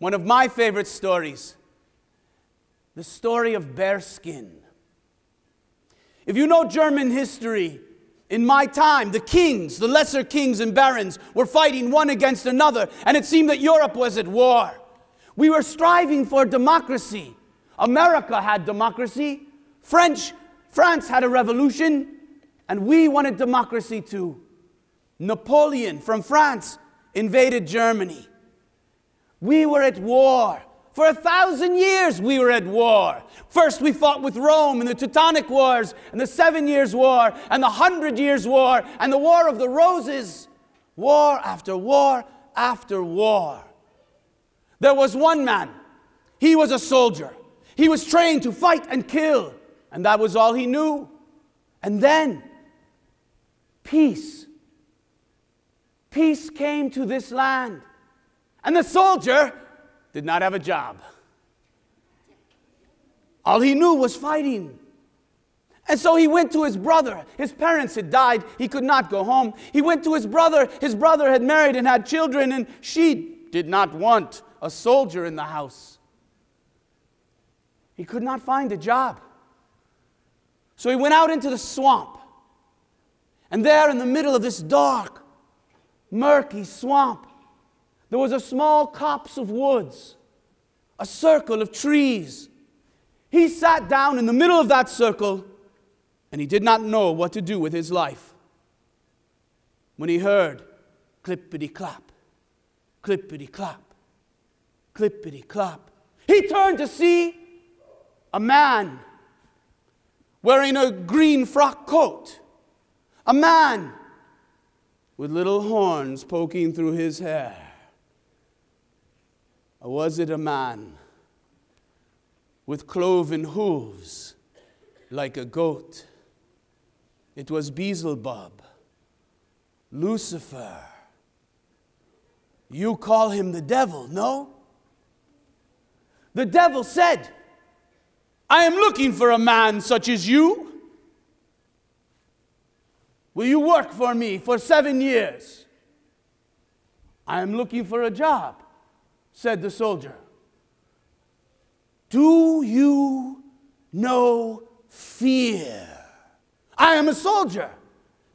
One of my favorite stories, the story of bearskin. If you know German history, in my time, the kings, the lesser kings and barons, were fighting one against another, and it seemed that Europe was at war. We were striving for democracy. America had democracy. France had a revolution, and we wanted democracy too. Napoleon from France invaded Germany. We were at war. For 1,000 years we were at war. First we fought with Rome in the Teutonic Wars, and the 7 Years' War, and the 100 Years' War, and the War of the Roses. War after war after war. There was one man. He was a soldier. He was trained to fight and kill, and that was all he knew. And then, peace. Peace came to this land. And the soldier did not have a job. All he knew was fighting. And so he went to his brother. His parents had died. He could not go home. He went to his brother. His brother had married and had children, and she did not want a soldier in the house. He could not find a job. So he went out into the swamp. And there in the middle of this dark, murky swamp, there was a small copse of woods, a circle of trees. He sat down in the middle of that circle, and he did not know what to do with his life. When he heard clippity-clap, clippity-clap, clippity-clap, he turned to see a man wearing a green frock coat, a man with little horns poking through his hair. Or was it a man with cloven hooves like a goat? It was Beelzebub, Lucifer. You call him the devil, no? The devil said, I am looking for a man such as you. Will you work for me for 7 years? I am looking for a job, said the soldier. Do you know fear? I am a soldier.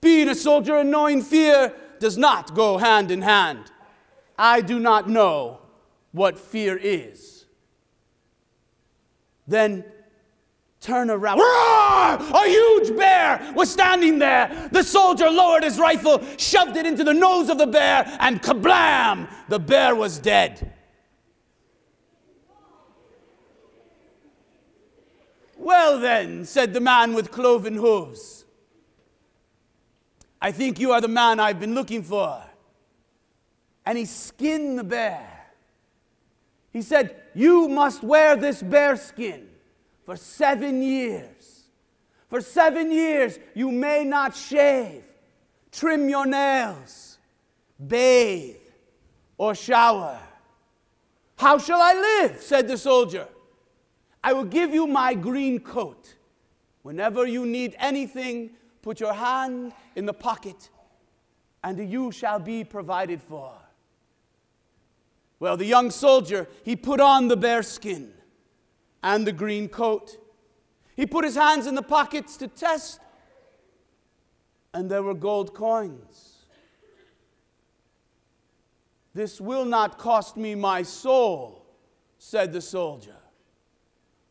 Being a soldier and knowing fear does not go hand in hand. I do not know what fear is. Then turn around. A huge bear was standing there. The soldier lowered his rifle, shoved it into the nose of the bear, and kablam! The bear was dead. Well then, said the man with cloven hooves, I think you are the man I've been looking for. And he skinned the bear. He said, you must wear this bear skin for 7 years. For 7 years you may not shave, trim your nails, bathe, or shower. How shall I live? Said the soldier. I will give you my green coat. Whenever you need anything, put your hand in the pocket, and you shall be provided for. Well, the young soldier, he put on the bear skin and the green coat. He put his hands in the pockets to test, and there were gold coins. This will not cost me my soul, said the soldier.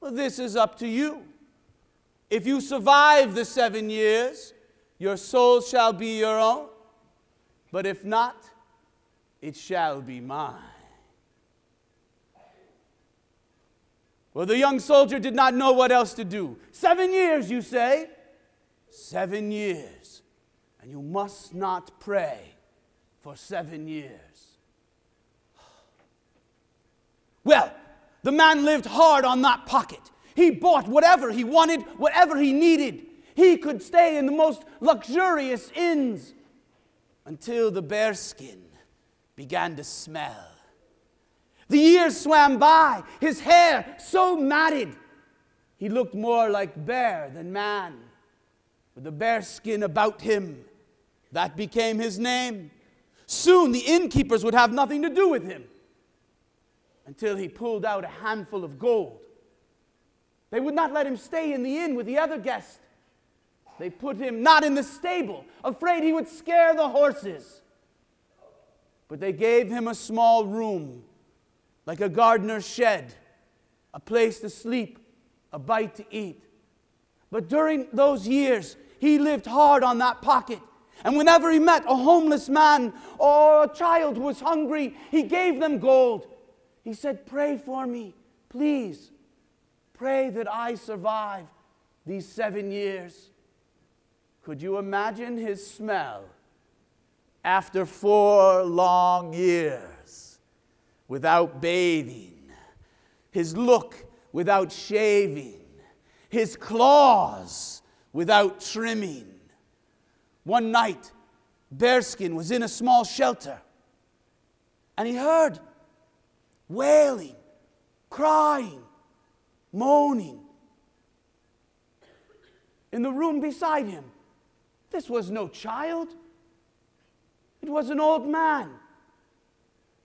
Well, this is up to you. If you survive the 7 years, your soul shall be your own. But if not, it shall be mine. Well, the young soldier did not know what else to do. 7 years, you say? 7 years. And you must not pray for 7 years. Well, the man lived hard on that pocket. He bought whatever he wanted, whatever he needed. He could stay in the most luxurious inns until the bearskin began to smell. The years swam by, his hair so matted, he looked more like bear than man. With the bearskin about him, that became his name. Soon the innkeepers would have nothing to do with him. until he pulled out a handful of gold. They would not let him stay in the inn with the other guests. They put him not in the stable, afraid he would scare the horses. But they gave him a small room, like a gardener's shed, a place to sleep, a bite to eat. But during those years, he lived hard on that pocket. And whenever he met a homeless man or a child who was hungry, he gave them gold. He said, "Pray for me, please. Pray that I survive these 7 years." Could you imagine his smell after 4 long years without bathing, his look without shaving, his claws without trimming? One night, Bearskin was in a small shelter, and he heard wailing, crying, moaning. In the room beside him, this was no child. It was an old man.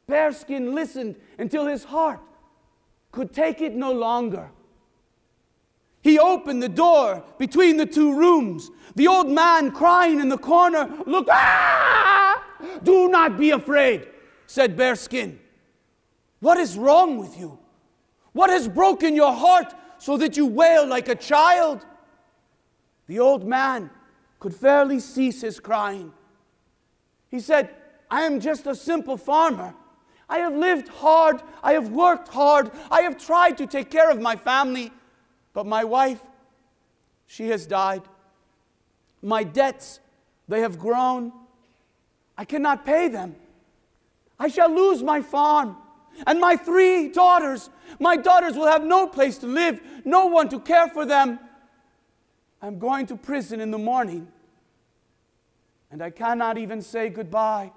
Bearskin listened until his heart could take it no longer. He opened the door between the 2 rooms. The old man crying in the corner looked, "Ah! Do not be afraid," said Bearskin. "What is wrong with you? What has broken your heart so that you wail like a child?" The old man could fairly cease his crying. He said, "I am just a simple farmer. I have lived hard. I have worked hard. I have tried to take care of my family. But my wife, she has died. My debts, they have grown. I cannot pay them. I shall lose my farm. And my 3 daughters, my daughters will have no place to live, no one to care for them. I'm going to prison in the morning, and I cannot even say goodbye."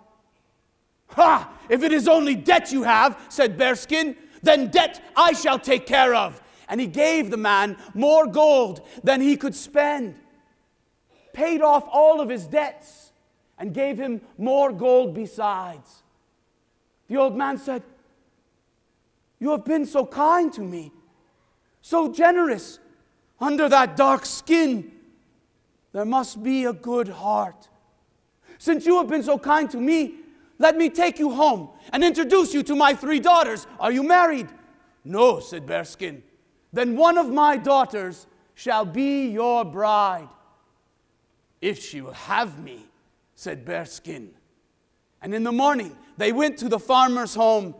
"Ha! If it is only debt you have," said Bearskin, "then debt I shall take care of." And he gave the man more gold than he could spend, paid off all of his debts, and gave him more gold besides. The old man said, "You have been so kind to me, so generous. Under that dark skin, there must be a good heart. Since you have been so kind to me, let me take you home and introduce you to my 3 daughters. Are you married?" "No," said Bearskin. "Then one of my daughters shall be your bride." "If she will have me," said Bearskin. And in the morning, they went to the farmer's home.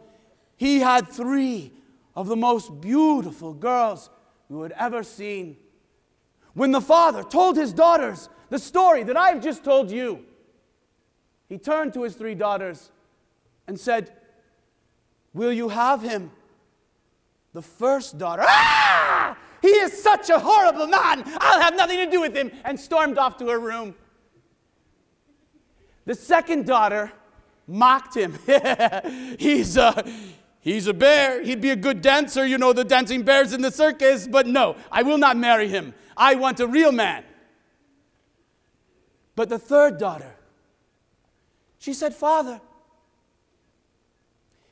He had 3 of the most beautiful girls you had ever seen. When the father told his daughters the story that I've just told you, he turned to his 3 daughters and said, "Will you have him?" The first daughter, "Ah! He is such a horrible man. I'll have nothing to do with him," and stormed off to her room. The second daughter mocked him. He's a bear. He'd be a good dancer, you know, the dancing bears in the circus. But no, I will not marry him. I want a real man. But the third daughter, she said, "Father,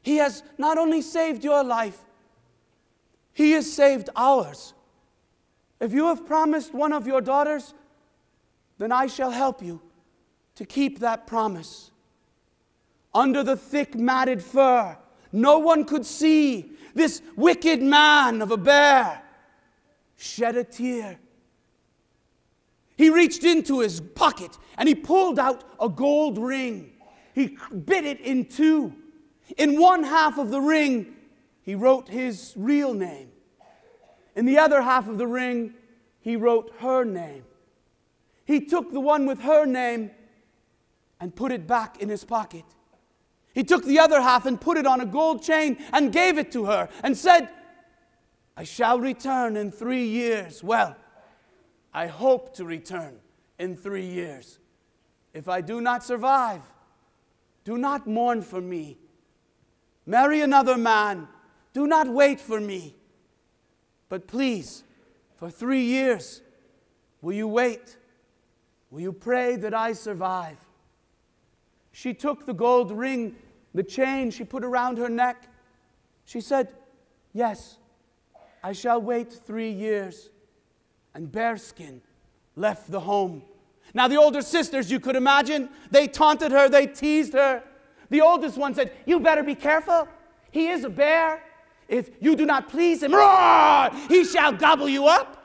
he has not only saved your life, he has saved ours. If you have promised one of your daughters, then I shall help you to keep that promise." Under the thick matted fur, no one could see this wicked man of a bear shed a tear. He reached into his pocket and he pulled out a gold ring. He bit it in 2. In one half of the ring, he wrote his real name. In the other half of the ring, he wrote her name. He took the one with her name and put it back in his pocket. He took the other half and put it on a gold chain and gave it to her and said, "I shall return in 3 years. Well, I hope to return in 3 years. If I do not survive, do not mourn for me. Marry another man. Do not wait for me. But please, for 3 years, will you wait? Will you pray that I survive?" She took the gold ring, the chain she put around her neck, She said, "Yes, I shall wait 3 years." And Bearskin left the home. Now the older sisters, you could imagine, they taunted her, they teased her. The oldest one said, "You better be careful. He is a bear. If you do not please him, roar, he shall gobble you up."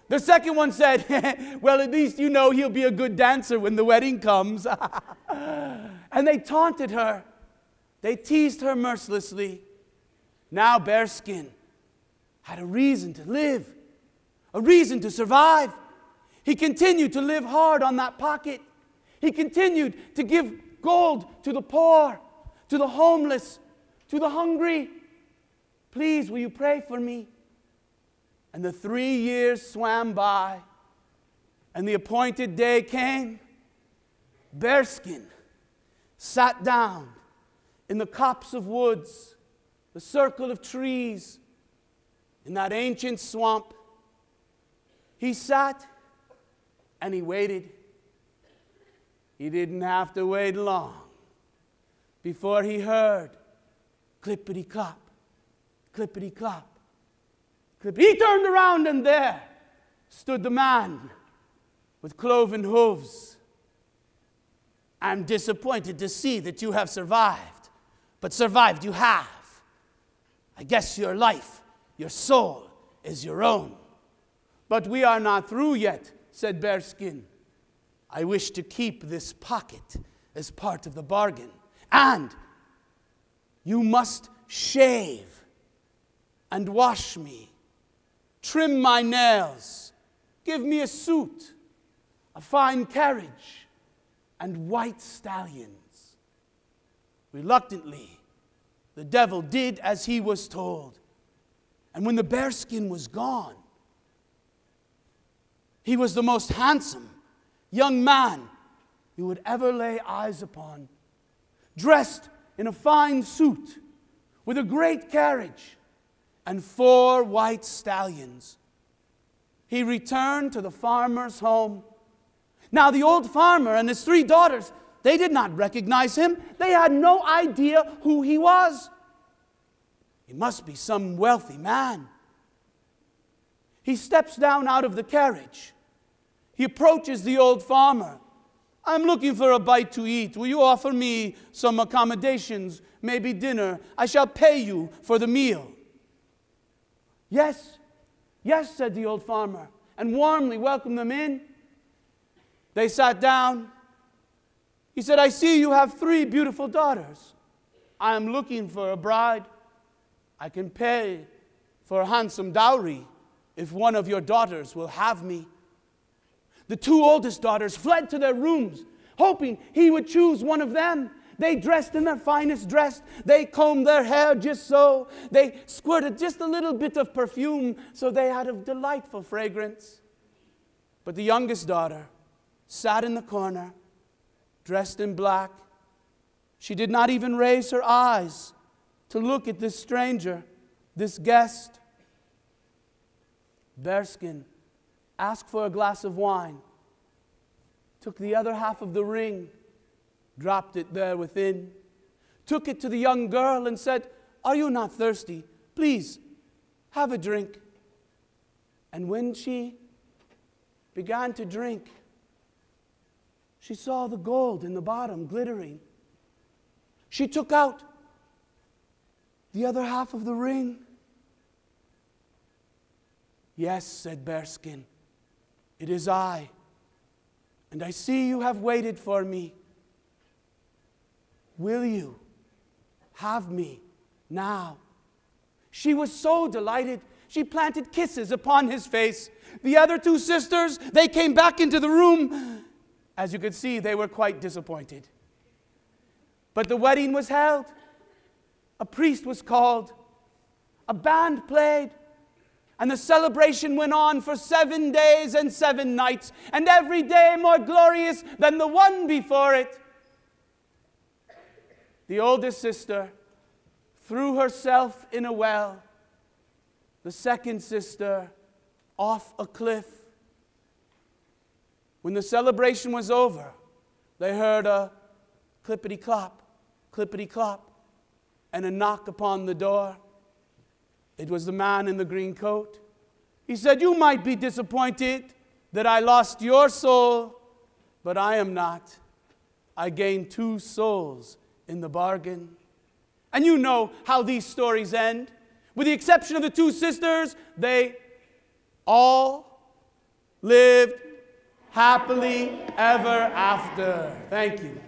The second one said, "Well, at least you know he'll be a good dancer when the wedding comes." And they taunted her. They teased her mercilessly. Now Bearskin had a reason to live, a reason to survive. He continued to live hard on that pocket. He continued to give gold to the poor, to the homeless, to the hungry. "Please, will you pray for me?" And the 3 years swam by, and the appointed day came. Bearskin sat down in the copse of woods, the circle of trees, in that ancient swamp. He sat and he waited. He didn't have to wait long before he heard clippity-clop, clippity-clop, clippity. He turned around, and there stood the man with cloven hooves. "I'm disappointed to see that you have survived, but survived you have. I guess your life, your soul, is your own." "But we are not through yet," said Bearskin. "I wish to keep this pocket as part of the bargain. And you must shave and wash me, trim my nails, give me a suit, a fine carriage, and white stallions." Reluctantly, the devil did as he was told. And when the bearskin was gone, he was the most handsome young man you would ever lay eyes upon, dressed in a fine suit, with a great carriage and 4 white stallions. He returned to the farmer's home. Now the old farmer and his 3 daughters, they did not recognize him. They had no idea who he was. He must be some wealthy man. He steps down out of the carriage. He approaches the old farmer. "I'm looking for a bite to eat. Will you offer me some accommodations, maybe dinner? I shall pay you for the meal." "Yes, yes," said the old farmer, and warmly welcomed them in. They sat down. He said, "I see you have 3 beautiful daughters. I am looking for a bride. I can pay for a handsome dowry if one of your daughters will have me." The 2 oldest daughters fled to their rooms, hoping he would choose one of them. They dressed in their finest dress. They combed their hair just so. They squirted just a little bit of perfume so they had a delightful fragrance. But the youngest daughter sat in the corner, dressed in black. She did not even raise her eyes to look at this stranger, this guest. Bearskin asked for a glass of wine, took the other half of the ring, dropped it there within, took it to the young girl and said, "Are you not thirsty? Please, have a drink." And when she began to drink, she saw the gold in the bottom glittering. She took out the other half of the ring. "Yes," said Bearskin, "it is I, and I see you have waited for me. Will you have me now?" She was so delighted, she planted kisses upon his face. The other 2 sisters, they came back into the room. As you could see, they were quite disappointed. But the wedding was held. A priest was called. A band played. And the celebration went on for 7 days and 7 nights, and every day more glorious than the one before it. The oldest sister threw herself in a well. The second sister off a cliff. When the celebration was over, they heard a clippity-clop, clippity-clop. and a knock upon the door. It was the man in the green coat. He said, "You might be disappointed that I lost your soul, but I am not. I gained 2 souls in the bargain." And you know how these stories end. With the exception of the 2 sisters, they all lived happily ever after. Thank you.